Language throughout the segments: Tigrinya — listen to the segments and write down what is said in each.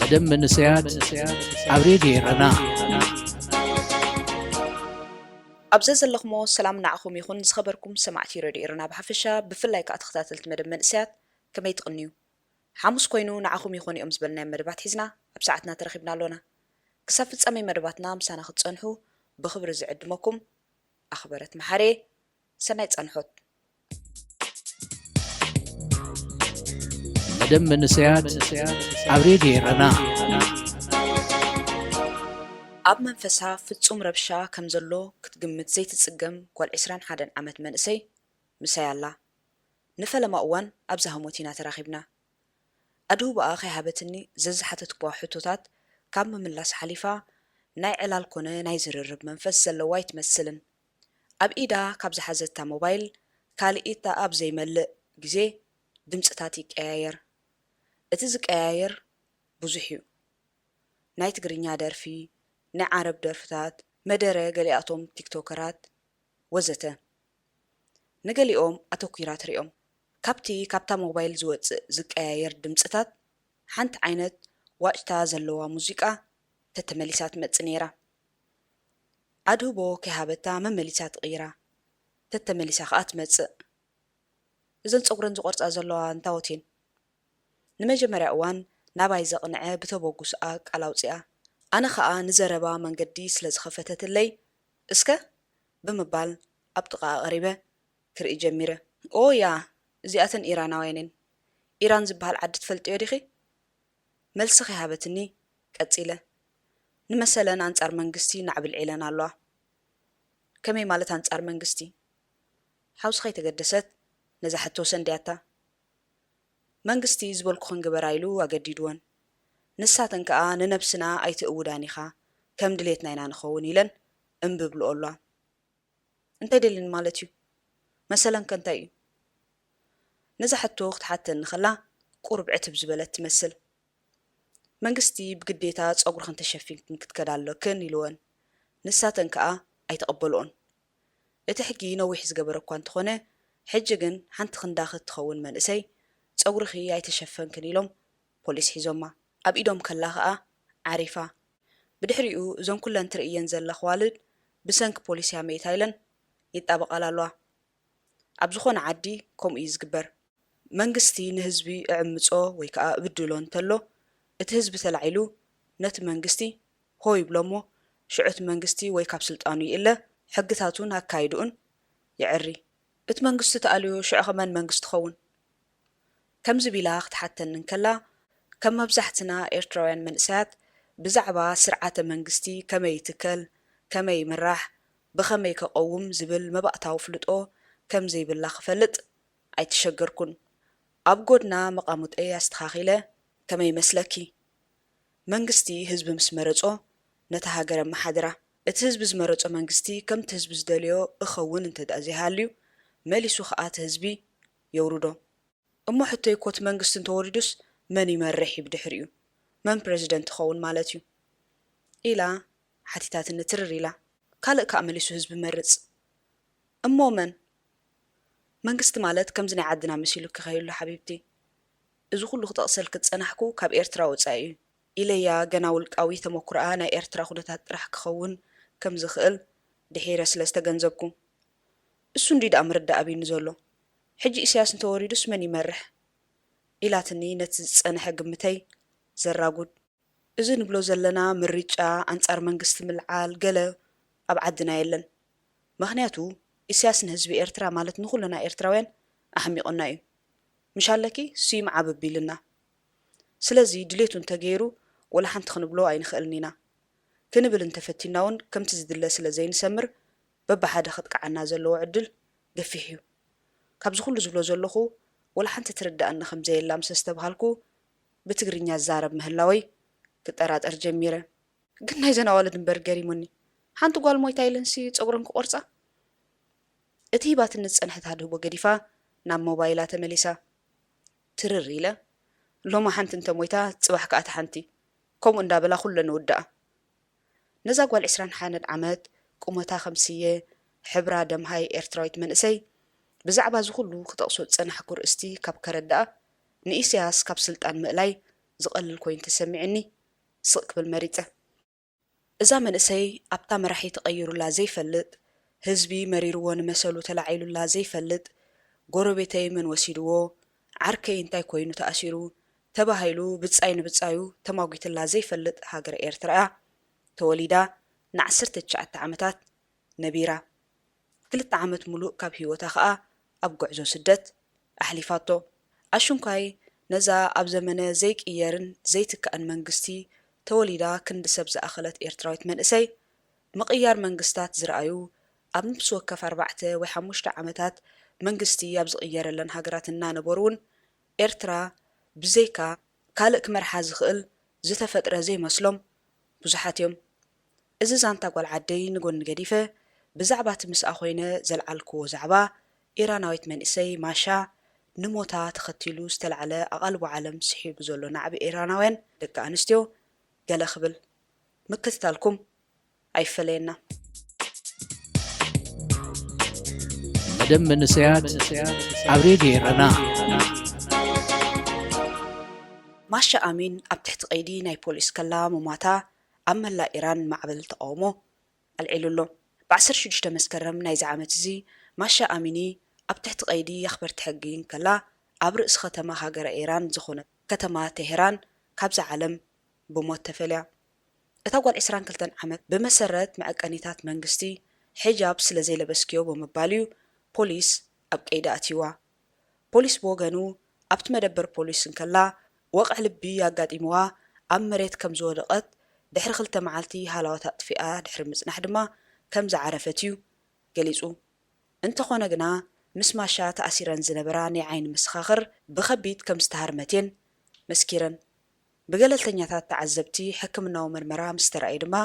مدام منسيات عبريدي رنا أبزز اللخمو السلام نعخم يخون نسخبركم سمعتي رادي إرنا بحفشة بفلايك أتختاتلت مدام منسيات كما يتقنيو حاموس كوينو نعخم يخون يوم زبلنا مدبات حزنا بساعتنا ترخبنا لونا كسافت أمي مدباتنا مسانا ختصنحو بخبر زعدمكم أخبرت محاري سنايت أنحوت مدام منسيات عبريدي رنا أب منفسها فتصوم ربشا كمزلو كتقمت زيت تسقم قوال 21 عمت منسي مسايا الله نفل مأوان أبزها موتينا تراخبنا أدو بآخي هابتني ززحة تكبوا حتوتات كام من لاس حليفة ناي علال كونه ناي زررب منفس زلواي تمثلن أب إيدا كابز حزتا موبايل كالي إيتا أب زي ملق جزي دمسطاتيك آير اتزك آير بزحيو ناي تقرينيا درفي ناي عرب درفتات مدره قلياتهم تيكتوكرات وزته نقليهم أتوكيرات ريهم كابتا موبايل زوت زك آير دمسطات حانت عينت واجتا زلوا موسيقى تتمليسات متنيرة أدو بو كهابتا ممليسات غيرة تتمليسا خات متسق إذن صغرن زقرص أزلوا انتاوتين نمجمرع أوان ناباي زقنعي بتبوغوس قلاوصيا أنا خا نزربا منقدي سلز خفتت اللي اسكا بمبال أبطقا غريبة كرئي جميرة أو يا زياتن إيراناوينين إيران زبال عدد فلتيو ديخي ملسخي هابتني قصيله نمثلا أنصار منغستي نعبل عيلان الله كمي مالت أنصار منغستي حوسخي تقدست نزحتو سندياتا منغستي زبل كون غبرايلو اگديدون نساتن كا ننبسنا ايتؤودانيخا كم دليتنا ينا نخون يلن انببلو الله انت دلين مالتيو مثلا كنتاي نزحتو وقت حتى نخلا قرب عتب زبلت تمثل منغستي بقديتا صغور خنت شفين كتكدالو كن يلون نساتن كا ايتقبلون اتحكي نويح زغبر اكو انتخونه حججن حنت خنداخت تخون منسي صغورخي ايتشفن كنيلوم بوليس حيزوما اب ايدوم كلاخا عارفه بدحريو زون كلن تريين زل خوالد بسنك بوليس يامي تايلن يطابق على اب زخون عدي كوم يزغبر منغستي نهزبي اعمصو ويكا بدلون تلو ات حزب تلعيلو نت منغستي هوي بلومو شعت منغستي وي كاب سلطانو يله حقتاتون اكايدون يعري ات منغست تاليو شع خمن منغست خون كم زبيلاخت حتى ننكلا كم مبزحتنا ايرتراوያን منسات بزعبا سرعه منغستي كما يتكل كما يمرح بخمي كقوم زبل مبقتاو فلطو كم زي بلا خفلط ايتشجركن ابغودنا مقامت اي استخاخيله كما يمسلكي منغستي حزب مسمرصو نتا هاجر محادره ات حزب زمرصو منغستي كم تحزب زدليو اخون انت دازيهاليو مليسو خات حزبي يوردو اما حتى يكوت منغستن توريدس من يمرح بدحريو من بريزيدنت خون مالتيو إلا حتيتات النترريلا كالك أمليسو حزب مرص أمو منغست مالت كم زني عدنا مسيلو كخيلو حبيبتي إذو كله تقصل كتصنحكو كاب إيرترا وصايو إليا غناول قوي تمكرا نا إيرترا خدتات راح كخون كم زخل دحيره سلسته ገንዘብኩ እሱ እንዲድ አምርዳ አቢን ዘሎ ሕጂ ኢሳያስን ተወሪዱስ መን ይመርሕ ኢላትኒ ነት ዝጸንሐ ግምተይ ዘራጉድ እዚ ንብሎ ዘለና ምርጫ አንጻር መንግስት ምልዓል ገለ ኣብ ዓድና የለን ምክንያቱ ኢሳያስን ህዝቢ ኤርትራ ማለት ንኹልና ኤርትራውያን ኣሕሚቆና እዩ ምሻለኪ ሲም ዓብቢልና ስለዚ ድሌቱን ተገይሩ ወላ ሓንቲ ክንብሎ ኣይንኽእልኒና ክንብል እንተፈቲናውን ከምቲ ዝድለ ስለ ዘይንሰምር በባሓደ ኸጥቃዓና ዘለዎ ዕድል ገፊሕ እዩ ካብዚ ኩሉ ዝብሎ ዘለኹ ወላ ሓንቲ ትርዳእና ከም ዘየላ ምስ ዝተብሃልኩ ብትግርኛ ዛረብ ምህላወይ ክጠራጠር ጀሚረ ግን ናይ ዘና ወለድ እምበር ገሪሙኒ ሓንቲ ጓል ሞይታ ኢለንሲ ፀጉረን ክቆርፃ እቲ ሂባትነት ፀንሐት ሃድህቦ ገዲፋ ናብ ሞባይላ ተመሊሳ ትርር ኢለ ሎማ ሓንቲ እንተ ሞይታ ፅባሕ ከኣታ ሓንቲ ከምኡ እንዳበላ ኩለን ውዳኣ ነዛ ጓል 21 ዓመት ቁመታ ከምስየ ሕብራ ደምሃይ ኤርትራዊት መንእሰይ ብዛዕባ ዝኩሉ ክተቕሶ ፀናሕ ኩርእስቲ ካብ ከረዳኣ ንኢሳያስ ካብ ስልጣን ምእላይ ዝቐልል ኮይኑ ተሰሚዕኒ ስቕ ክብል መሪፀ እዛ መንእሰይ ኣብታ መራሒ ተቐይሩላ ዘይፈልጥ ህዝቢ መሪርዎ ንመሰሉ ተላዒሉላ ዘይፈልጥ ጎረቤተይ መን ወሲድዎ ዓርከይ እንታይ ኮይኑ ተኣሲሩ ተባሂሉ ብጻይ ንብጻዩ ተማጒትላ ዘይፈልጥ ሃገር ኤርትራ ተወሊዳ ን19 ዓመታት ነቢራ 2 ዓመት ሙሉእ ካብ ህይወታ ከዓ ኣብ ጉዕዞ ስደት ኣሕሊፋቶ ኣሽንኳይ ነዛ ኣብ ዘመነ ዘይቅየርን ዘይትከአን መንግስቲ ተወሊዳ ክንዲ ሰብ ዝኣኸለት ኤርትራዊት መንእሰይ ምቕያር መንግስታት ዝረኣዩ ኣብ ንብስ ወከፍ 4 ወይ 5 ዓመታት መንግስቲ ኣብ ዝቕየረለን ሃገራት እናነበሩን ኤርትራ ብዘይካ ካልእ ክመርሓ ዝኽእል ዝተፈጥረ ዘይመስሎም ብዙሓት እዮም እዚ ዛንታ ጓል ዓደይ ንጎኒ ገዲፈ ብዛዕባ እቲ ምስኣ ኮይነ ዘልዓልክዎ ዛዕባ ኢራናዊት መንእሰይ ማሻ ንሞታ ተኸቲሉ ዝተልዓለ ኣቓልቦ ዓለም ስሒቡ ዘሎ ናዕቢ ኢራናውያን ደቂ ኣንስትዮ ገለ ክብል ምክትታልኩም ኣይፈለየና መደብ መንእሰያት ኣብ ሬድዮ ኤረና ማሻ ኣሚን ኣብ ትሕቲ ቀይዲ ናይ ፖሊስ ከላ ሙማታ ኣብ መላእ ኢራን ማዕበል ተቃውሞ ኣልዒሉሎ ብ16 መስከረም ናይዚ ዓመት እዚ ማሻ ኣሚኒ ኣብ ትሕቲ ቀይዲ ኣኽበርቲ ሕጊ ከላ ኣብ ርእሲ ከተማ ሃገረ ኢራን ዝኾነት ከተማ ቴሄራን ካብዚ ዓለም ብሞት ተፈልያ እታ ጓል 22 ዓመት ብመሰረት መዐቀኒታት መንግስቲ ሒጃብ ስለ ዘይለበስክዮ ብምባልዩ ፖሊስ ኣብ ቀይዲ ኣትይዋ ፖሊስ ብወገኑ ኣብቲ መደበር ፖሊስ እንከላ ወቕዕ ልቢ ኣጋጢምዋ ኣብ መሬት ከም ዝወደቐት ድሕሪ 2 መዓልቲ ሃላወታ ጥፊኣ ድሕሪ ምጽናሕ ድማ ከም ዝዓረፈት እዩ ገሊጹ እንተኾነ ግና ምስ ማሻ ተኣሲረን ዝነበራ ናይ ዓይኒ መስኻኽር ብኸቢድ ከም ዝተሃርመትን መስኪረን ብገለልተኛታት ተዓዘብቲ ሕክምናዊ ምርመራ ምስ ተረኣዩ ድማ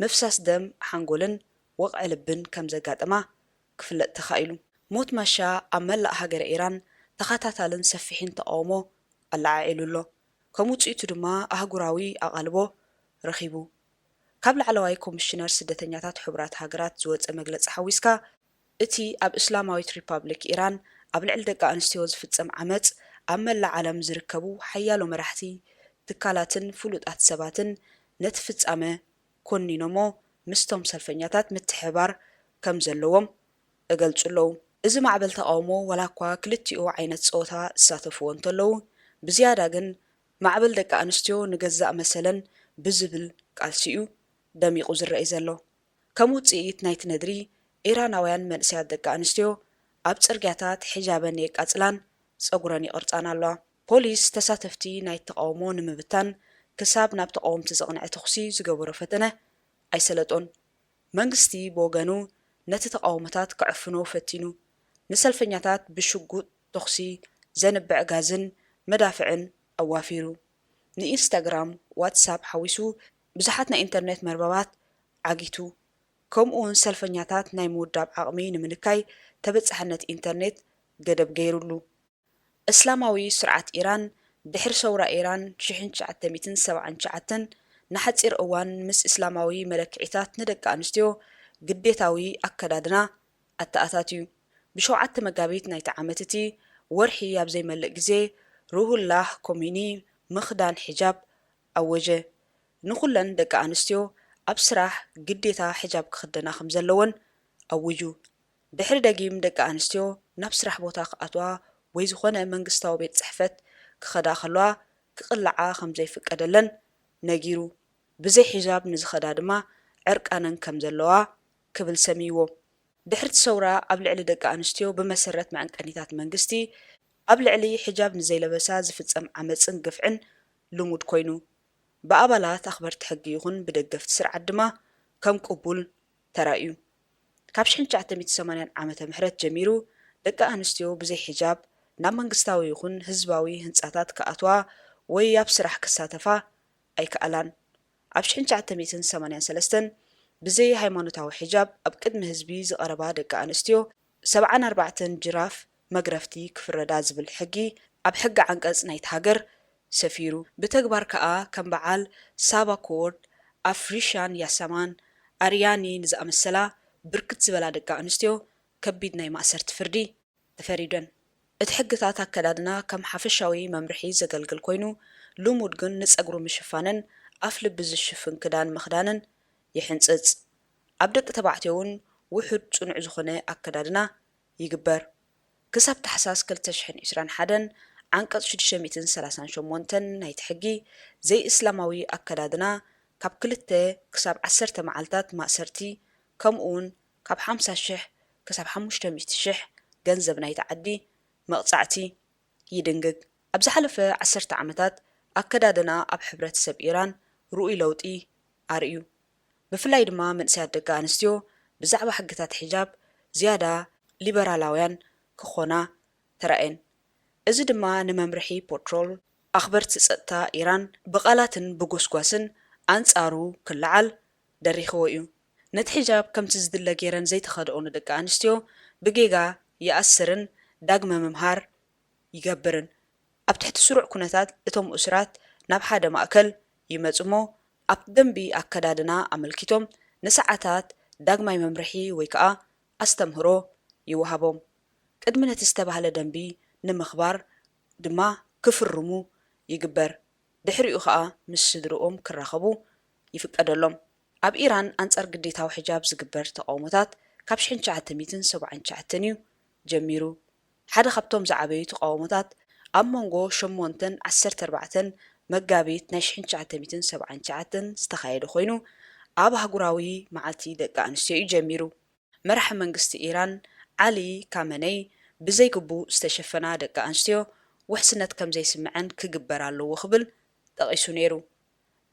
ምፍሳስ ደም ሓንጎልን ወቕዒ ልብን ከም ዘጋጠማ ክፍለጥ ተኻኢሉ ሞት ማሻ ኣብ መላእ ሃገረ ኢራን ተኸታታልን ሰፊሕን ተቃውሞ ኣላዓዒሉሎ ከም ውጽኢቱ ድማ ኣህጉራዊ ኣቓልቦ ረኺቡ ካብ ላዕለዋይ ኮሚሽነር ስደተኛታት ሕቡራት ሃገራት ዝወፀ መግለፂ ሓዊስካ እቲ ኣብ እስላማዊት ሪፐብሊክ ኢራን ኣብ ልዕሊ ደቂ ኣንስትዮ ዝፍጸም ዓመፅ ኣብ መላእ ዓለም ዝርከቡ ሓያሎ መራሕቲ ትካላትን ፍሉጣት ሰባትን ነቲ ፍጻመ ኮኒኖሞ ምስቶም ሰልፈኛታት ምትሕባር ከም ዘለዎም እገልጹ ኣለዉ እዚ ማዕበል ተቃውሞ ወላ እኳ ክልቲኡ ዓይነት ፆታ ዝሳተፍዎ እንተለዉ ብዝያዳ ግን ማዕበል ደቂ ኣንስትዮ ንገዛእ መሰለን ብዝብል ቃልሲኡ ደሚቑ ዝረአይ ዘሎ ከም ውጽኢት ናይቲ ነድሪ ኢራናውያን መንእሰያት ደቂ ኣንስትዮ ኣብ ጽርግያታት ሒጃበን የቃጽላን ፀጉረን ይቕርጻን ኣለዋ ፖሊስ ተሳተፍቲ ናይ ተቃውሞ ንምብታን ክሳብ ናብ ተቃውምቲ ዘቕንዐ ተኽሲ ዝገበሮ ፈተነ ኣይሰለጦን መንግስቲ ብወገኑ ነቲ ተቃውሞታት ክዕፍኖ ፈቲኑ ንሰልፈኛታት ብሽጉጥ ተኽሲ ዘንብዕ ጋዝን መዳፍዕን ኣዋፊሩ ንኢንስታግራም ዋትሳፕ ሓዊሱ ብዙሓት ናይ ኢንተርኔት መርበባት ዓጊቱ ከምኡውን ሰልፈኛታት ናይ ምውዳብ ዓቕሚ ንምንካይ ተበጻሕነት ኢንተርኔት ገደብ ገይሩሉ እስላማዊ ስርዓት ኢራን ድሕሪ ሰውራ ኢራን 1979 ንሓፂር እዋን ምስ እስላማዊ መለክዒታት ንደቂ ኣንስትዮ ግዴታዊ ኣከዳድና ኣተኣታትዩ ብ7 መጋቢት ናይቲ ዓመት እቲ ወርሒ ኣብ ዘይመልእ ግዜ ሩሁላህ ኮሚኒ ምኽዳን ሒጃብ ኣወጀ ንኹለን ደቂ ኣንስትዮ ኣብ ስራሕ ግዴታ ሒጃብ ክኽደና ከም ዘለወን ኣውጁ ድሕሪ ደጊም ደቂ ኣንስትዮ ናብ ስራሕ ቦታ ክኣትዋ ወይ ዝኾነ መንግስታዊ ቤት ጽሕፈት ክኸዳ ከለዋ ክቕልዓ ከም ዘይፍቀደለን ነጊሩ ብዘይ ሒጃብ ንዝኸዳ ድማ ዕርቃነን ከም ዘለዋ ክብል ሰሚይዎ ድሕሪ ሰውራ ኣብ ልዕሊ ደቂ ኣንስትዮ ብመሰረት መዐንቀኒታት መንግስቲ ኣብ ልዕሊ ሒጃብ ንዘይለበሳ ዝፍጸም ዓመፅን ግፍዕን ልሙድ ኮይኑ ብኣባላት ኣኽበርቲ ሕጊ ይኹን ብደገፍቲ ስርዓት ድማ ከም ቅቡል ተራእዩ ካብ 1980 ዓመተ ምህረት ጀሚሩ ደቂ ኣንስትዮ ብዘይ ሒጃብ ናብ መንግስታዊ ይኹን ህዝባዊ ህንጻታት ክኣትዋ ወይ ኣብ ስራሕ ክሳተፋ ኣይከኣላን ኣብ 1983 ብዘይ ሃይማኖታዊ ሒጃብ ኣብ ቅድሚ ህዝቢ ዝቐረባ ደቂ ኣንስትዮ 74 ጅራፍ መግረፍቲ ክፍረዳ ዝብል ሕጊ ኣብ ሕጊ ዓንቀጽ ናይቲ ሃገር ሰፊሩ ብተግባር ከዓ ከም በዓል ሳባኮርድ ኣፍሪሻን ያሰማን ኣርያኒ ንዝኣመሰላ ብርክት ዝበላ ደቂ ኣንስትዮ ከቢድ ናይ ማእሰርቲ ፍርዲ ተፈሪደን እቲ ሕግታት ኣከዳድና ከም ሓፈሻዊ መምርሒ ዘገልግል ኮይኑ ልሙድ ግን ንፀጉሪ ምሽፋንን ኣፍ ልቢ ዝሽፍን ክዳን ምኽዳንን ይሕንፅፅ። ኣብ ደቂ ተባዕትዮ እውን ውሑድ ጽኑዕ ዝኾነ ኣከዳድና ይግበር። ክሳብ ታሕሳስ 2021 ዓንቀጽ 638 ናይቲ ሕጊ ዘይእስላማዊ ኣከዳድና ካብ 2 ክሳብ 10 መዓልታት ማእሰርቲ ከምኡውን ካብ 50,000 ክሳብ 500,000 ገንዘብ ናይቲ ዓዲ መቕጻዕቲ ይድንግግ። ኣብ ዝሓለፈ 10 ዓመታት ኣከዳድና ኣብ ሕብረተሰብ ኢራን ርኡይ ለውጢ ኣርእዩ። ብፍላይ ድማ መንእሰያት ደቂ ኣንስትዮ ብዛዕባ ሕግታት ሒጃብ ዝያዳ ሊበራላውያን ክኾና ተራእየን። እዚ ድማ ንመምርሒ ፔትሮል ኣኽበርቲ ጸጥታ ኢራን ብቓላትን ብጎስጓስን ኣንጻሩ ክለዓል ደሪኽዎ እዩ። ነቲ ሒጃብ ከምቲ ዝድለ ገይረን ዘይተኸድኦኑ ደቂ ኣንስትዮ ብጌጋ ይኣስርን ዳግመ ምምሃር ይገብርን። ኣብ ትሕቲ ስሩዕ ኩነታት እቶም እስራት ናብ ሓደ ማእከል ይመጹ እሞ ኣብቲ ደንቢ ኣከዳድና ኣመልኪቶም ንሰዓታት ዳግማይ መምርሒ ወይ ከዓ ኣስተምህሮ ይወሃቦም። ቅድሚ ነቲ ዝተባህለ ደንቢ ንምኽባር ድማ ክፍርሙ ይግበር። ድሕሪኡ ከዓ ምስ ስድርኦም ክራኸቡ ይፍቀደሎም። ኣብ ኢራን ኣንጻር ግዴታዊ ሒጃብ ዝግበር ተቃውሞታት ካብ 1979 እዩ ጀሚሩ። ሓደ ካብቶም ዝዓበዩ ተቃውሞታት ኣብ መንጎ 8ን 14 መጋቢት ናይ 1979 ዝተኻየደ ኮይኑ ኣብ ሃገራዊ መዓልቲ ደቂ ኣንስትዮ እዩ ጀሚሩ። መራሒ መንግስቲ ኢራን ዓሊ ካመነይ ብዘይግቡእ ዝተሸፈና ደቂ ኣንስትዮ ውሕስነት ከም ዘይስምዐን ክግበር ኣለዎ ክብል ጠቒሱ ነይሩ።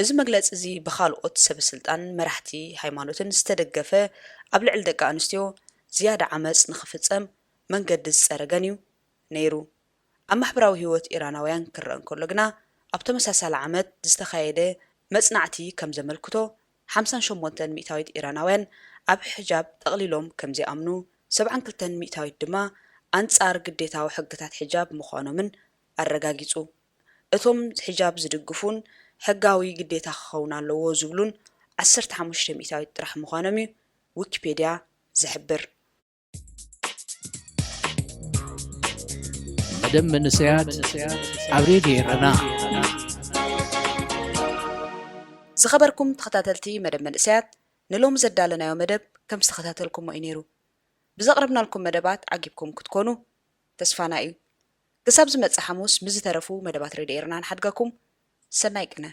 እዚ መግለፂ እዚ ብኻልኦት ሰበስልጣን መራሕቲ ሃይማኖትን ዝተደገፈ ኣብ ልዕሊ ደቂ ኣንስትዮ ዝያዳ ዓመፅ ንኽፍፀም መንገዲ ዝፀረገን እዩ ነይሩ። ኣብ ማሕበራዊ ህይወት ኢራናውያን ክረአ እንከሎ ግና ኣብ ተመሳሳሊ ዓመት ዝተኻየደ መጽናዕቲ ከም ዘመልክቶ 58 ሚእታዊት ኢራናውያን ኣብ ሕጃብ ጠቕሊሎም ከም ዘይኣምኑ 72 ሚእታዊት ድማ ኣንጻር ግዴታዊ ሕግታት ሕጃብ ምዃኖምን ኣረጋጊጹ። እቶም ሕጃብ ዝድግፉን ሕጋዊ ግዴታ ክኸውን ኣለዎ ዝብሉን 15 ሚእታዊት ጥራሕ ምዃኖም እዩ ዊኪፔድያ ዝሕብር። መደብ መንእሰያት ኣብ ሬድዮ ኤረና ዝኸበርኩም ተኸታተልቲ መደብ መንእሰያት ንሎሚ ዘዳለናዮ መደብ ከም ዝተኸታተልኩሞ እዩ ነይሩ። ብዘቕረብናልኩም መደባት ዓጊብኩም ክትኮኑ ተስፋና እዩ። ክሳብ ዝመጽእ ሐሙስ ምዝተረፉ መደባት ሬድዮ ኤረና ንሓድጋኩም ሰናይ ቅነ